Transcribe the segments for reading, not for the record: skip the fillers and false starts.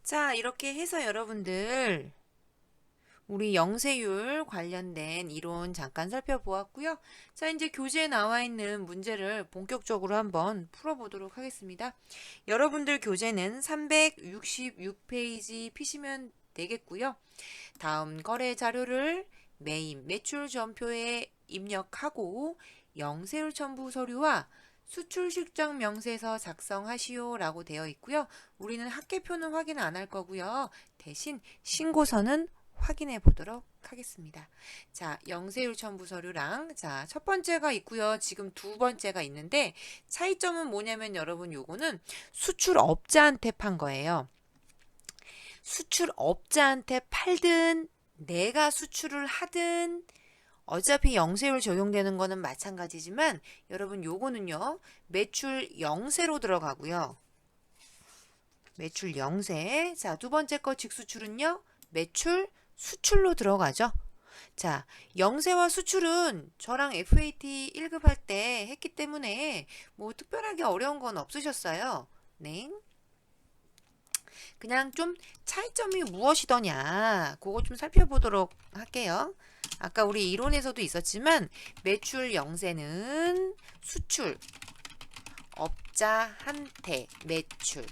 자, 이렇게 해서 여러분들 우리 영세율 관련된 이론 잠깐 살펴보았고요. 자, 이제 교재에 나와 있는 문제를 본격적으로 한번 풀어보도록 하겠습니다. 여러분들 교재는 366페이지 피시면 되겠고요. 다음 거래 자료를 매입 매출 전표에 입력하고 영세율 첨부 서류와 수출 실적 명세서 작성하시오 라고 되어 있고요. 우리는 합계표는 확인 안 할 거고요. 대신 신고서는 확인해 보도록 하겠습니다. 자, 영세율 첨부 서류랑 자, 첫 번째가 있고요. 지금 두 번째가 있는데 차이점은 뭐냐면 여러분 요거는 수출업자한테 판 거예요. 수출업자한테 팔든 내가 수출을 하든 어차피 영세율 적용되는 거는 마찬가지지만 여러분 요거는요. 매출 영세로 들어가고요. 매출 영세. 자, 두 번째 거 직수출은요. 매출 수출로 들어가죠. 자, 영세와 수출은 저랑 FAT 1급 할 때 했기 때문에 뭐 특별하게 어려운 건 없으셨어요. 네. 그냥 좀 차이점이 무엇이더냐 그거 좀 살펴보도록 할게요. 아까 우리 이론에서도 있었지만 매출 영세는 수출 업자한테 매출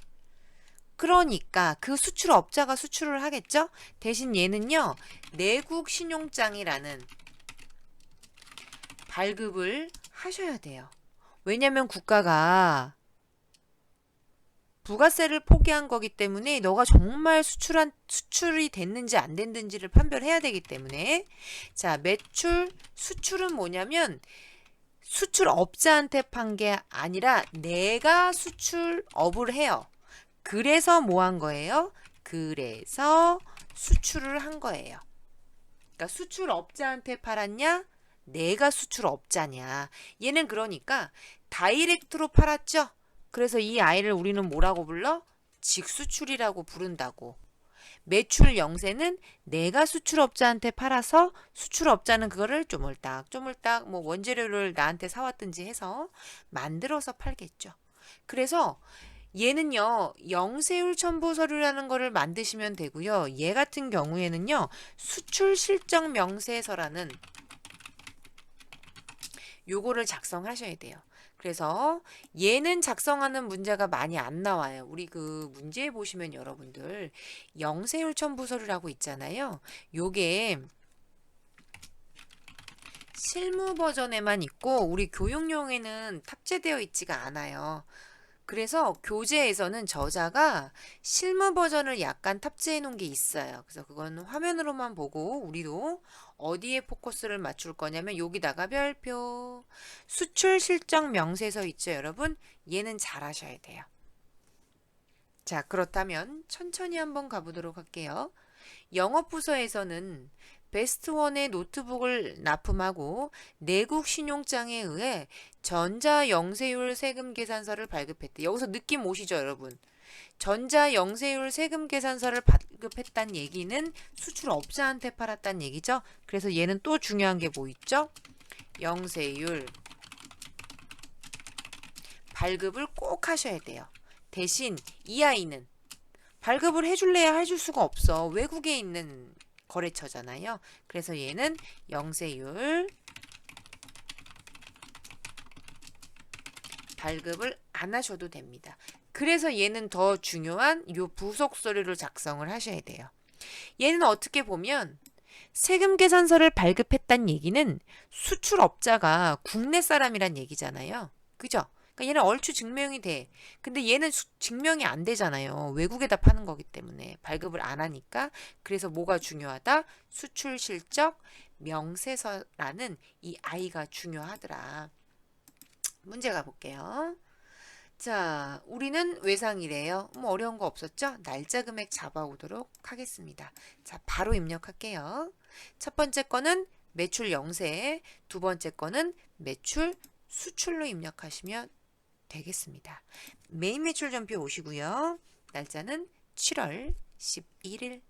그러니까 그 수출업자가 수출을 하겠죠. 대신 얘는요 내국 신용장이라는 발급을 하셔야 돼요. 왜냐면 국가가 부가세를 포기한 거기 때문에 너가 정말 수출이 됐는지 안 됐는지를 판별해야 되기 때문에 자, 매출 수출은 뭐냐면 수출업자한테 판 게 아니라 내가 수출업을 해요. 그래서 뭐 한 거예요? 그래서 수출을 한 거예요. 그러니까 수출업자한테 팔았냐? 내가 수출업자냐? 얘는 그러니까 다이렉트로 팔았죠? 그래서 이 아이를 우리는 뭐라고 불러? 직수출이라고 부른다고. 매출 영세는 내가 수출업자한테 팔아서 수출업자는 그거를 쪼물딱 뭐 원재료를 나한테 사왔든지 해서 만들어서 팔겠죠. 그래서 얘는요 영세율 첨부 서류라는 거를 만드시면 되고요. 얘 같은 경우에는요 수출 실적 명세서라는 요거를 작성하셔야 돼요. 그래서 얘는 작성하는 문제가 많이 안 나와요. 우리 그 문제에 보시면 여러분들 영세율 첨부 서류라고 있잖아요. 요게 실무 버전에만 있고 우리 교육용에는 탑재되어 있지가 않아요. 그래서 교재에서는 저자가 실무 버전을 약간 탑재해 놓은 게 있어요. 그래서 그건 화면으로만 보고 우리도 어디에 포커스를 맞출 거냐면 여기다가 별표 수출 실적 명세서 있죠, 여러분? 얘는 잘 하셔야 돼요. 자, 그렇다면 천천히 한번 가보도록 할게요. 영업부서에서는 베스트원의 노트북을 납품하고 내국 신용장에 의해 전자 영세율 세금 계산서를 발급했대. 여기서 느낌 오시죠, 여러분? 전자 영세율 세금 계산서를 발급했단 얘기는 수출업자한테 팔았단 얘기죠. 그래서 얘는 또 중요한 게 뭐 있죠? 영세율 발급을 꼭 하셔야 돼요. 대신 이 아이는 발급을 해줄래야 해줄 수가 없어. 외국에 있는 거래처잖아요. 그래서 얘는 영세율 발급을 안 하셔도 됩니다. 그래서 얘는 더 중요한 요 부속 서류를 작성을 하셔야 돼요. 얘는 어떻게 보면 세금 계산서를 발급했단 얘기는 수출업자가 국내 사람이란 얘기잖아요. 그죠? 그러니까 얘는 얼추 증명이 돼. 근데 얘는 증명이 안 되잖아요. 외국에다 파는 거기 때문에 발급을 안 하니까. 그래서 뭐가 중요하다? 수출 실적 명세서라는 이 아이가 중요하더라. 문제 가볼게요. 자, 우리는 외상이래요. 뭐 어려운 거 없었죠? 날짜 금액 잡아오도록 하겠습니다. 자, 바로 입력할게요. 첫 번째 거는 매출 영세, 두 번째 거는 매출 수출로 입력하시면 되겠습니다. 메인 매출 전표 오시고요. 날짜는 7월 11일.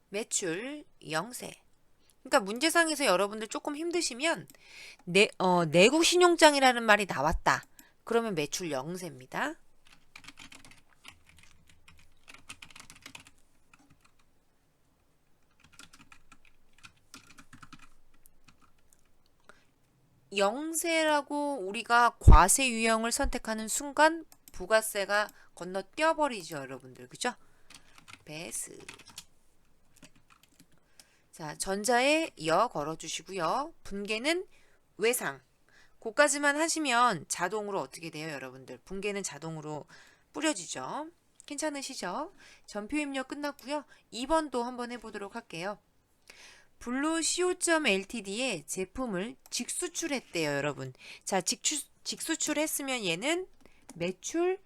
매출 영세. 그러니까 문제상에서 여러분들 조금 힘드시면 내국 신용장이라는 말이 나왔다. 그러면 매출 영세입니다. 영세라고 우리가 과세 유형을 선택하는 순간 부가세가 건너뛰어 버리죠, 여러분들. 그죠? 배스. 자, 전자에 여 걸어 주시고요. 분계는 외상. 그까지만 하시면 자동으로 어떻게 돼요, 여러분들? 분계는 자동으로 뿌려지죠. 괜찮으시죠? 전표 입력 끝났고요. 2번도 한번 해보도록 할게요. 블루 co.ltd에 제품을 직수출했대요, 여러분. 자, 직수출했으면 얘는 매출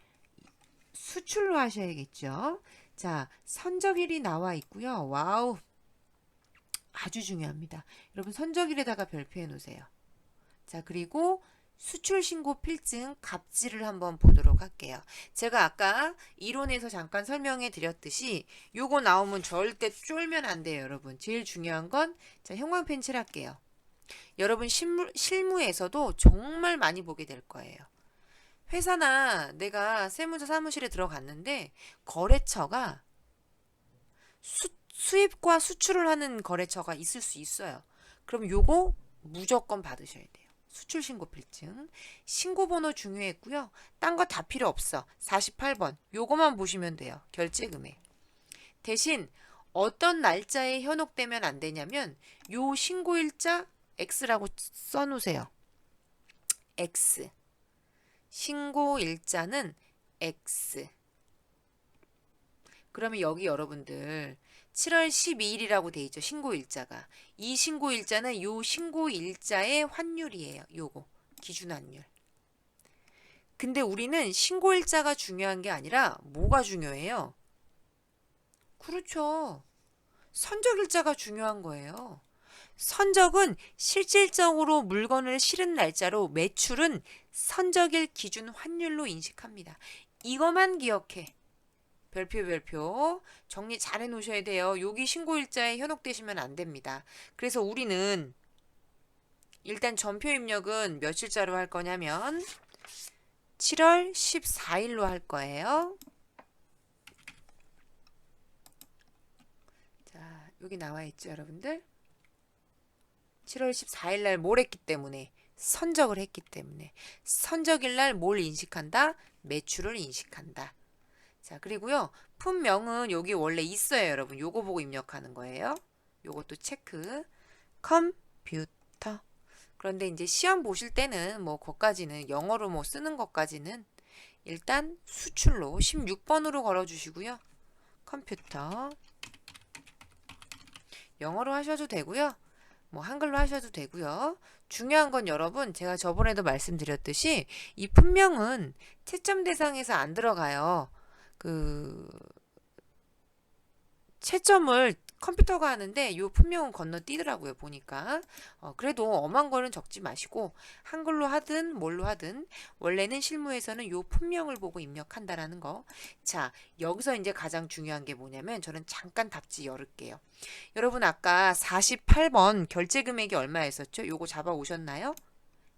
수출로 하셔야겠죠. 자, 선적일이 나와 있고요. 와우. 아주 중요합니다. 여러분 선적일에다가 별표해 놓으세요. 자, 그리고 수출신고 필증 갑질을 한번 보도록 할게요. 제가 아까 이론에서 잠깐 설명해 드렸듯이 요거 나오면 절대 쫄면 안 돼요, 여러분. 제일 중요한 건 자, 형광펜 칠할게요. 여러분 실무에서도 정말 많이 보게 될 거예요. 회사나 내가 세무사 사무실에 들어갔는데 거래처가 수입과 수출을 하는 거래처가 있을 수 있어요. 그럼 요거 무조건 받으셔야 돼요. 수출 신고 필증. 신고 번호 중요했고요. 딴 거 다 필요 없어. 48번. 요거만 보시면 돼요. 결제 금액. 대신 어떤 날짜에 현혹되면 안 되냐면 요 신고일자 X라고 써 놓으세요. X. 신고일자는 X. 그러면 여기 여러분들 7월 12일이라고 돼 있죠. 신고일자가. 이 신고일자는 요 신고일자의 환율이에요. 요거. 기준 환율. 근데 우리는 신고일자가 중요한 게 아니라 뭐가 중요해요? 그렇죠. 선적일자가 중요한 거예요. 선적은 실질적으로 물건을 실은 날짜로 매출은 선적일 기준 환율로 인식합니다. 이것만 기억해. 별표 정리 잘 해놓으셔야 돼요. 여기 신고일자에 현혹되시면 안 됩니다. 그래서 우리는 일단 전표 입력은 며칠자로 할 거냐면 7월 14일로 할 거예요. 자, 여기 나와 있죠, 여러분들? 7월 14일 날 뭘 했기 때문에 선적을 했기 때문에 선적일 날 뭘 인식한다? 매출을 인식한다. 자, 그리고요. 품명은 여기 원래 있어요, 여러분. 요거 보고 입력하는 거예요. 요것도 체크. 컴퓨터. 그런데 이제 시험 보실 때는 뭐 거까지는 영어로 뭐 쓰는 것까지는 일단 수출로 16번으로 걸어 주시고요. 컴퓨터. 영어로 하셔도 되고요. 뭐 한글로 하셔도 되고요. 중요한 건 여러분 제가 저번에도 말씀드렸듯이 이 품명은 채점 대상에서 안 들어가요. 그 채점을 컴퓨터가 하는데 요 품명은 건너뛰더라고요, 보니까. 그래도 엄한 거는 적지 마시고 한글로 하든 뭘로 하든 원래는 실무에서는 요 품명을 보고 입력한다라는 거. 자, 여기서 이제 가장 중요한 게 뭐냐면 저는 잠깐 답지 열을게요. 여러분 아까 48번 결제 금액이 얼마였었죠? 요거 잡아 오셨나요?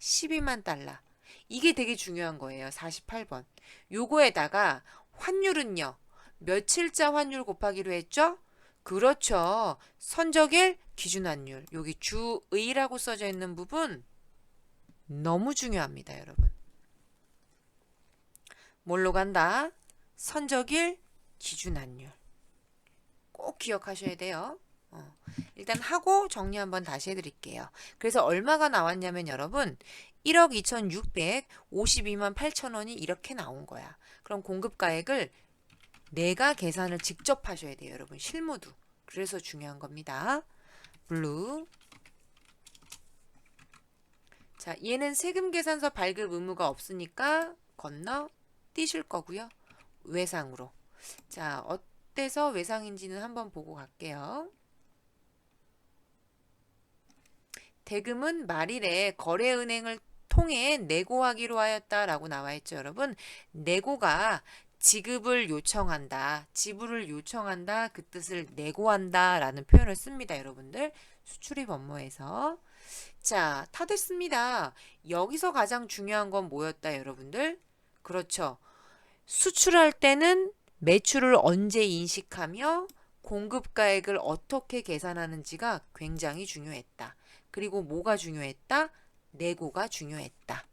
12만 달러. 이게 되게 중요한 거예요. 48번. 요거에다가 환율은요. 며칠자 환율 곱하기로 했죠? 그렇죠. 선적일 기준 환율. 여기 주의라고 써져 있는 부분 너무 중요합니다, 여러분. 뭘로 간다? 선적일 기준 환율. 꼭 기억하셔야 돼요. 일단 하고 정리 한번 다시 해드릴게요. 그래서 얼마가 나왔냐면 여러분 1억 2,652만 8천 원이 이렇게 나온 거야. 그럼 공급가액을 내가 계산을 직접 하셔야 돼요, 여러분. 실무도. 그래서 중요한 겁니다. 블루. 자, 얘는 세금 계산서 발급 의무가 없으니까 건너 띄실 거고요. 외상으로. 자, 어때서 외상인지는 한번 보고 갈게요. 대금은 말일에 거래은행을 통해 내고하기로 하였다라고 나와 있죠, 여러분. 내고가 지급을 요청한다, 지불을 요청한다 그 뜻을 내고한다 라는 표현을 씁니다. 여러분들 수출입 업무에서. 자, 다 됐습니다. 여기서 가장 중요한 건 뭐였다 여러분들? 그렇죠. 수출할 때는 매출을 언제 인식하며 공급가액을 어떻게 계산하는지가 굉장히 중요했다. 그리고 뭐가 중요했다? 내고가 중요했다.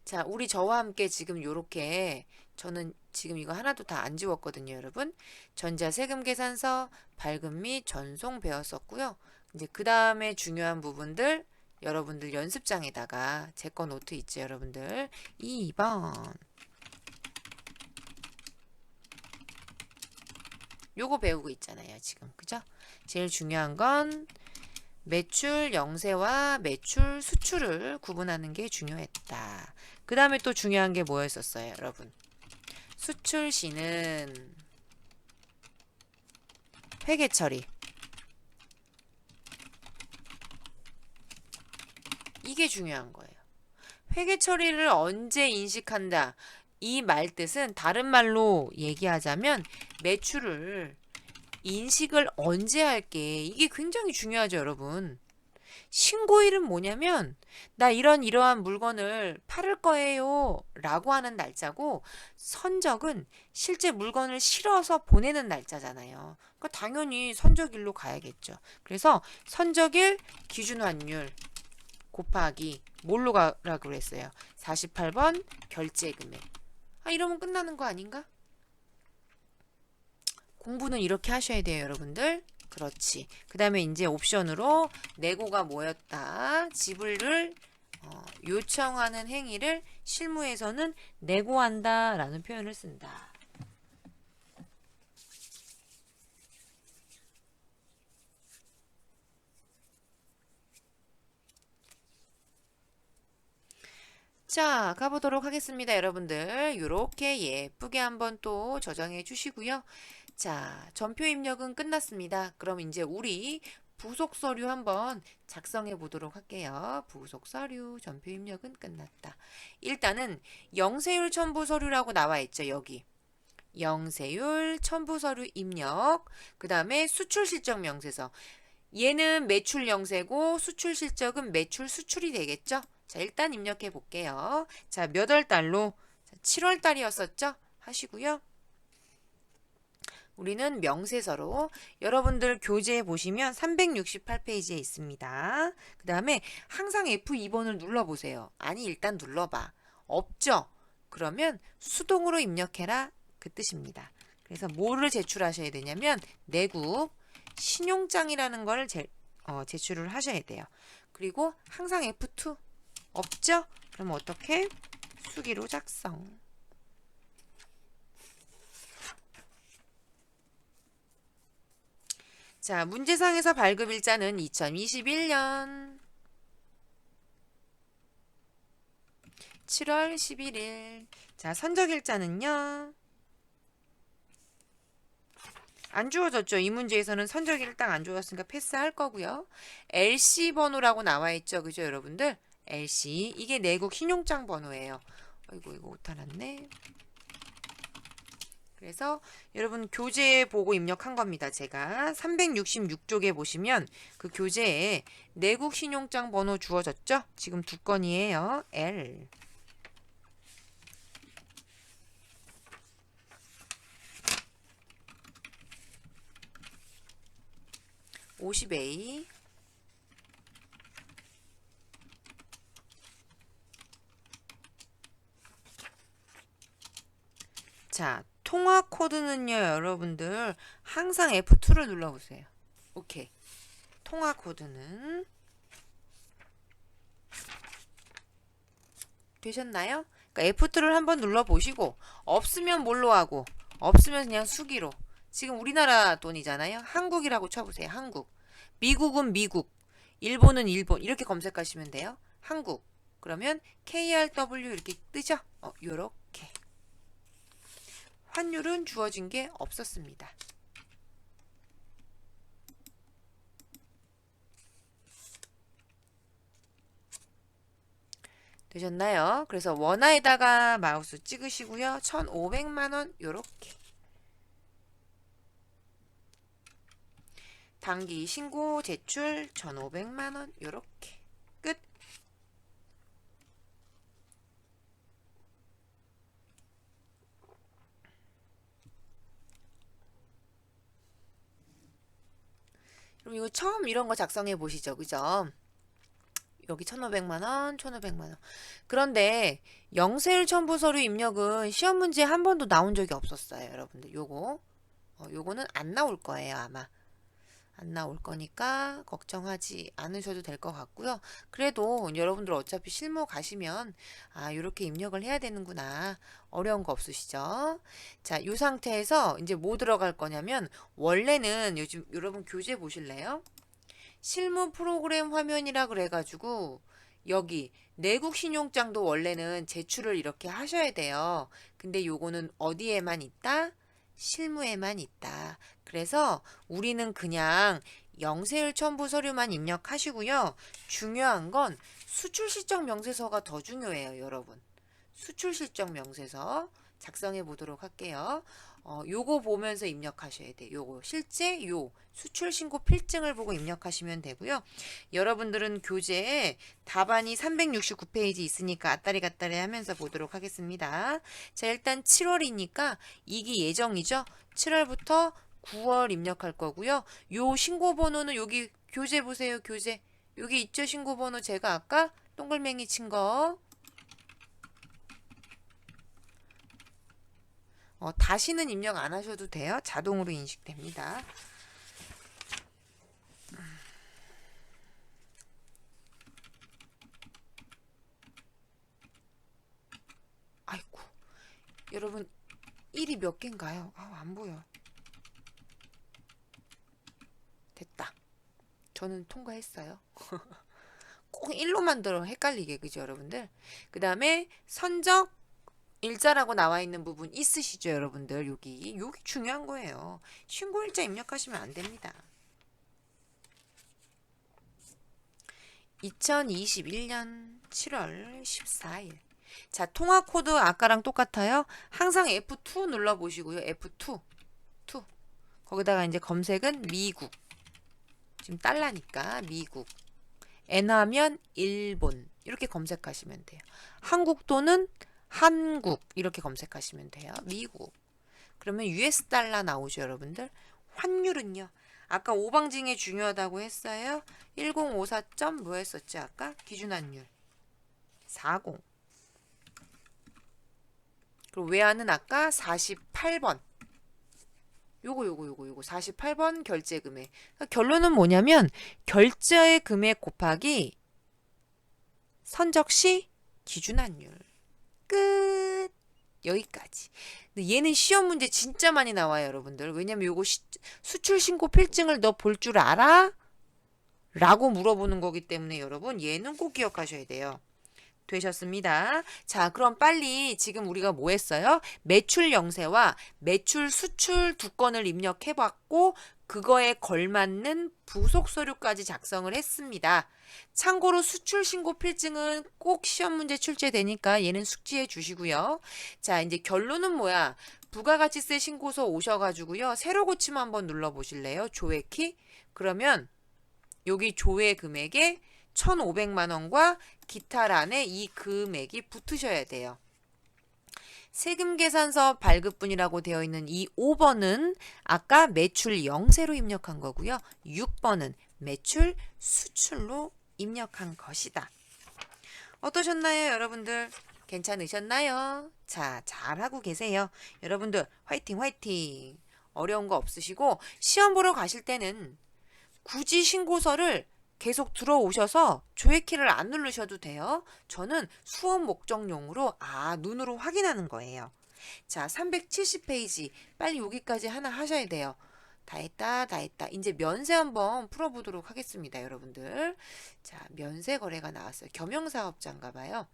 자, 우리 저와 함께 지금 요렇게 저는 지금 이거 하나도 다 안 지웠거든요, 여러분. 전자세금 계산서, 발급 및 전송 배웠었고요. 이제 그 다음에 중요한 부분들 여러분들 연습장에다가 제 거 노트 있죠, 여러분들. 2번. 요거 배우고 있잖아요, 지금. 그죠? 제일 중요한 건 매출 영세와 매출 수출을 구분하는 게 중요했다. 그 다음에 또 중요한 게 뭐였었어요, 여러분? 수출 시는 회계 처리. 이게 중요한 거예요. 회계 처리를 언제 인식한다. 이 말 뜻은 다른 말로 얘기하자면 매출을 인식을 언제 할게. 이게 굉장히 중요하죠, 여러분. 신고일은 뭐냐면 나 이러한 물건을 팔을 거예요 라고 하는 날짜고, 선적은 실제 물건을 실어서 보내는 날짜잖아요. 그러니까 당연히 선적일로 가야겠죠. 그래서 선적일 기준 환율 곱하기 뭘로 가라고 그랬어요? 48번 결제 금액. 이러면 끝나는 거 아닌가? 공부는 이렇게 하셔야 돼요, 여러분들. 그렇지. 그 다음에 이제 옵션으로 내고가 뭐였다. 지불을 요청하는 행위를 실무에서는 내고한다 라는 표현을 쓴다. 자, 가보도록 하겠습니다, 여러분들. 이렇게 예쁘게 한번 또 저장해 주시고요. 자, 전표 입력은 끝났습니다. 그럼 이제 우리 부속 서류 한번 작성해 보도록 할게요. 부속 서류 전표 입력은 끝났다. 일단은 영세율 첨부 서류라고 나와 있죠, 여기. 영세율 첨부 서류 입력. 그 다음에 수출 실적 명세서. 얘는 매출 영세고 수출 실적은 매출 수출이 되겠죠? 자, 일단 입력해 볼게요. 자, 몇 월 달로? 7월 달이었었죠? 하시고요. 우리는 명세서로, 여러분들 교재에 보시면 368페이지에 있습니다. 그 다음에 항상 F2번을 눌러보세요. 아니, 일단 눌러봐. 없죠? 그러면 수동으로 입력해라 그 뜻입니다. 그래서 뭐를 제출하셔야 되냐면 내국 신용장이라는 걸 제출을 하셔야 돼요. 그리고 항상 F2 없죠? 그럼 어떻게? 수기로 작성. 자, 문제상에서 발급일자는 2021년 7월 11일. 자, 선적일자는요. 안 주어졌죠. 이 문제에서는 선적일 딱 안 주어졌으니까 패스할 거고요. LC 번호라고 나와 있죠. 그죠, 여러분들? LC. 이게 내국 신용장 번호예요. 아이고, 이거 오타 났네. 그래서 여러분 교재 보고 입력한 겁니다. 제가 366쪽에 보시면 그 교재에 내국 신용장 번호 주어졌죠? 지금 두 건이에요. L. (50A) 자, 통화 코드는요, 여러분들 항상 F2를 눌러보세요. 오케이. 통화 코드는 되셨나요? 그러니까 F2를 한번 눌러보시고, 없으면 뭘로 하고, 없으면 그냥 수기로. 지금 우리나라 돈이잖아요. 한국이라고 쳐보세요. 한국. 미국은 미국. 일본은 일본. 이렇게 검색하시면 돼요. 한국. 그러면 KRW 이렇게 뜨죠? 요렇게. 환율은 주어진 게 없었습니다. 되셨나요? 그래서 원화에다가 마우스 찍으시고요. 1,500만 원 요렇게. 단기 신고 제출 1,500만 원 요렇게. 끝. 그럼 이거 처음 이런 거 작성해 보시죠. 그죠? 여기 1,500만 원, 1,500만 원. 그런데 영세율 첨부 서류 입력은 시험 문제에 한 번도 나온 적이 없었어요, 여러분들. 요거는 안 나올 거예요, 아마. 안 나올 거니까 걱정하지 않으셔도 될 것 같고요. 그래도 여러분들 어차피 실무 가시면 요렇게 입력을 해야 되는구나. 어려운 거 없으시죠? 자, 요 상태에서 이제 뭐 들어갈 거냐면 원래는 요즘 여러분 교재 보실래요? 실무 프로그램 화면이라 그래가지고 여기 내국 신용장도 원래는 제출을 이렇게 하셔야 돼요. 근데 요거는 어디에만 있다? 실무에만 있다. 그래서 우리는 그냥 영세율 첨부 서류만 입력하시고요. 중요한 건 수출 실적 명세서가 더 중요해요, 여러분. 수출 실적 명세서 작성해 보도록 할게요. 요거 보면서 입력하셔야 돼요. 요거 실제 수출 신고 필증을 보고 입력하시면 되고요. 여러분들은 교재에 답안이 369페이지 있으니까 아따리 갔다리 하면서 보도록 하겠습니다. 자, 일단 7월이니까 2기 예정이죠. 7월부터 9월 입력할 거고요. 요 신고 번호는 여기 교재 보세요. 교재. 여기 있죠. 신고 번호 제가 아까 동글맹이 친 거. 다시는 입력 안 하셔도 돼요. 자동으로 인식됩니다. 아이고, 여러분 1이 몇 개인가요? 안 보여. 됐다. 저는 통과했어요. 꼭 1로만 들어 헷갈리게, 그죠, 여러분들? 그 다음에 선적 일자라고 나와 있는 부분 있으시죠, 여러분들? 여기 중요한 거예요. 신고일자 입력하시면 안 됩니다. 2021년 7월 14일. 자, 통화 코드 아까랑 똑같아요. 항상 F2 눌러 보시고요. F2. 거기다가 이제 검색은 미국. 지금 달러니까 미국. 엔화면 일본. 이렇게 검색하시면 돼요. 한국 또는 한국 이렇게 검색하시면 돼요. 미국. 그러면 US 달러 나오죠, 여러분들. 환율은요. 아까 오방징에 중요하다고 했어요. 1054. 뭐 했었지 아까? 기준환율 40. 그리고 외환은 아까 48번. 요거 48번 결제 금액. 그러니까 결론은 뭐냐면 결제 금액 곱하기 선적 시 기준환율. 끝. 여기까지. 근데 얘는 시험 문제 진짜 많이 나와요, 여러분들. 왜냐면 요거 수출 신고 필증을 너 볼 줄 알아? 라고 물어보는 거기 때문에 여러분 얘는 꼭 기억하셔야 돼요. 되셨습니다. 자, 그럼 빨리 지금 우리가 뭐 했어요? 매출 영세와 매출 수출 두 건을 입력해 봤고 그거에 걸맞는 부속 서류까지 작성을 했습니다. 참고로 수출 신고 필증은 꼭 시험 문제 출제되니까 얘는 숙지해 주시고요. 자, 이제 결론은 뭐야? 부가가치세 신고서 오셔가지고요. 새로 고침 한번 눌러 보실래요? 조회키? 그러면 여기 조회 금액에 1,500만 원과 기타란에 이 금액이 붙으셔야 돼요. 세금 계산서 발급분이라고 되어 있는 이 5번은 아까 매출 영세로 입력한 거고요. 6번은 매출 수출로 입력한 것이다. 어떠셨나요, 여러분들? 괜찮으셨나요? 자, 잘하고 계세요. 여러분들 화이팅 화이팅. 어려운 거 없으시고 시험 보러 가실 때는 굳이 신고서를 계속 들어오셔서 조회키를 안 누르셔도 돼요. 저는 수업 목적용으로 눈으로 확인하는 거예요. 자, 370페이지 빨리 여기까지 하나 하셔야 돼요. 다 했다. 이제 면세 한번 풀어보도록 하겠습니다, 여러분들. 자, 면세 거래가 나왔어요. 겸용사업자인가 봐요.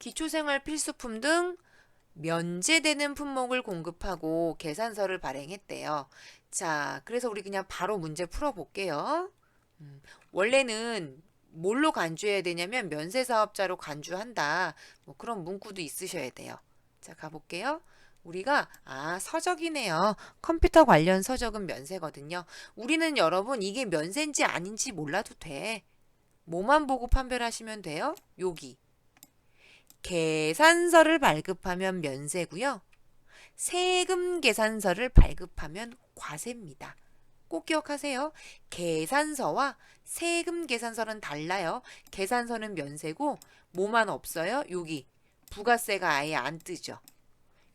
기초생활 필수품 등 면제되는 품목을 공급하고 계산서를 발행했대요. 자, 그래서 우리 그냥 바로 문제 풀어볼게요. 원래는 뭘로 간주해야 되냐면 면세사업자로 간주한다. 뭐 그런 문구도 있으셔야 돼요. 자, 가볼게요. 우리가 서적이네요. 컴퓨터 관련 서적은 면세거든요. 우리는 여러분 이게 면세인지 아닌지 몰라도 돼. 뭐만 보고 판별하시면 돼요? 여기. 계산서를 발급하면 면세고요. 세금 계산서를 발급하면 과세입니다. 꼭 기억하세요. 계산서와 세금 계산서는 달라요. 계산서는 면세고 뭐만 없어요? 여기 부가세가 아예 안 뜨죠.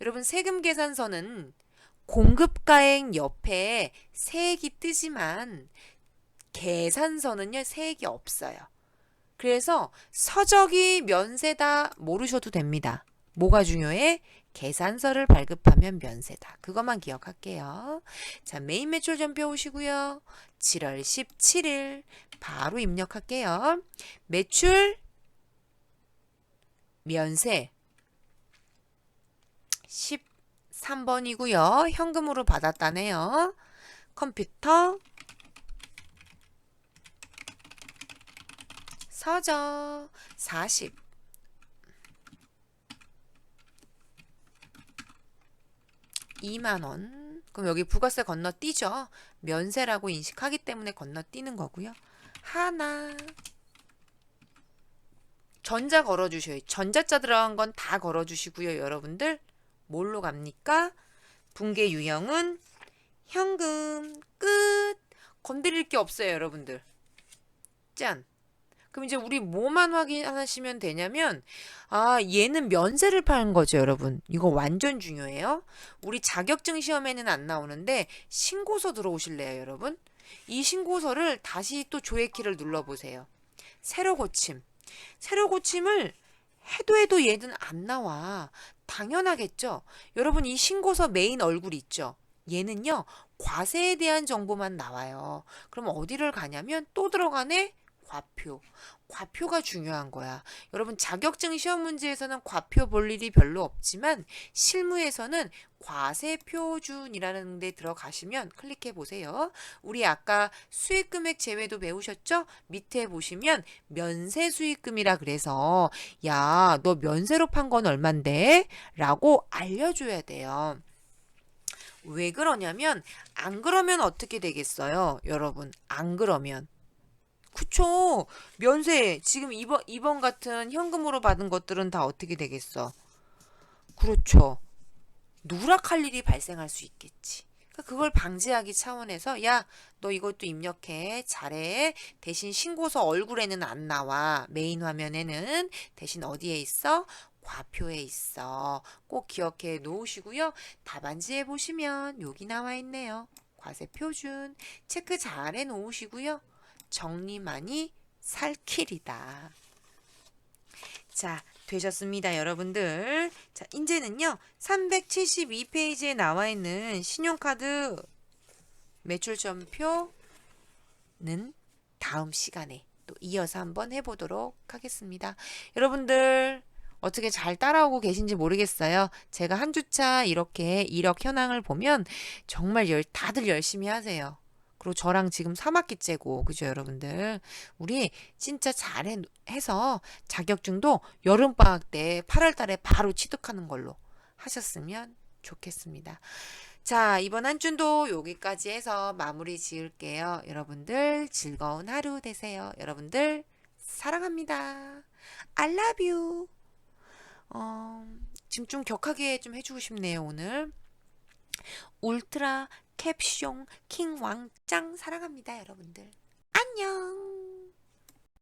여러분 세금 계산서는 공급가액 옆에 세액이 뜨지만 계산서는요 세액이 없어요. 그래서 서적이 면세다 모르셔도 됩니다. 뭐가 중요해? 계산서를 발급하면 면세다. 그것만 기억할게요. 자, 메인 매출전표 오시고요. 7월 17일 바로 입력할게요. 매출 면세 13번이고요. 현금으로 받았다네요. 컴퓨터 서적 40 2만원. 그럼 여기 부가세 건너뛰죠. 면세라고 인식하기 때문에 건너뛰는 거고요. 하나. 전자 걸어주셔요. 전자자 들어간 건 다 걸어주시고요. 여러분들 뭘로 갑니까? 분계 유형은 현금. 끝. 건드릴 게 없어요. 여러분들. 짠. 그럼 이제 우리 뭐만 확인하시면 되냐면 얘는 면세를 파는 거죠, 여러분. 이거 완전 중요해요. 우리 자격증 시험에는 안 나오는데 신고서 들어오실래요, 여러분? 이 신고서를 다시 또 조회키를 눌러보세요. 새로 고침. 새로 고침을 해도 얘는 안 나와. 당연하겠죠. 여러분 이 신고서 메인 얼굴 있죠? 얘는요. 과세에 대한 정보만 나와요. 그럼 어디를 가냐면 또 들어가네? 과표. 과표가 중요한 거야. 여러분 자격증 시험 문제에서는 과표 볼 일이 별로 없지만 실무에서는 과세표준이라는 데 들어가시면 클릭해 보세요. 우리 아까 수익금액 제외도 배우셨죠? 밑에 보시면 면세 수익금이라 그래서 야, 너 면세로 판 건 얼만데? 라고 알려줘야 돼요. 왜 그러냐면 안 그러면 어떻게 되겠어요? 여러분 안 그러면 그쵸. 면세 지금 이번 같은 현금으로 받은 것들은 다 어떻게 되겠어? 그렇죠. 누락할 일이 발생할 수 있겠지. 그러니까 그걸 방지하기 차원에서 야, 너 이것도 입력해. 잘해. 대신 신고서 얼굴에는 안 나와. 메인 화면에는 대신 어디에 있어? 과표에 있어. 꼭 기억해 놓으시고요. 답안지에 보시면 여기 나와 있네요. 과세 표준. 체크 잘 해 놓으시고요. 정리만이 살 길이다. 자, 되셨습니다, 여러분들. 자, 이제는요. 372페이지에 나와 있는 신용카드 매출전표는 다음 시간에 또 이어서 한번 해보도록 하겠습니다. 여러분들 어떻게 잘 따라오고 계신지 모르겠어요. 제가 한 주차 이렇게 이력 현황을 보면 정말 다들 열심히 하세요. 그리고 저랑 지금 3학기째고, 그죠, 여러분들? 우리 진짜 잘해서 자격증도 여름방학 때 8월 달에 바로 취득하는 걸로 하셨으면 좋겠습니다. 자, 이번 한 주도 여기까지 해서 마무리 지을게요. 여러분들 즐거운 하루 되세요. 여러분들 사랑합니다. I love you. 지금 좀 격하게 좀 해주고 싶네요, 오늘. 울트라 캡숑 킹 왕짱 사랑합니다, 여러분들.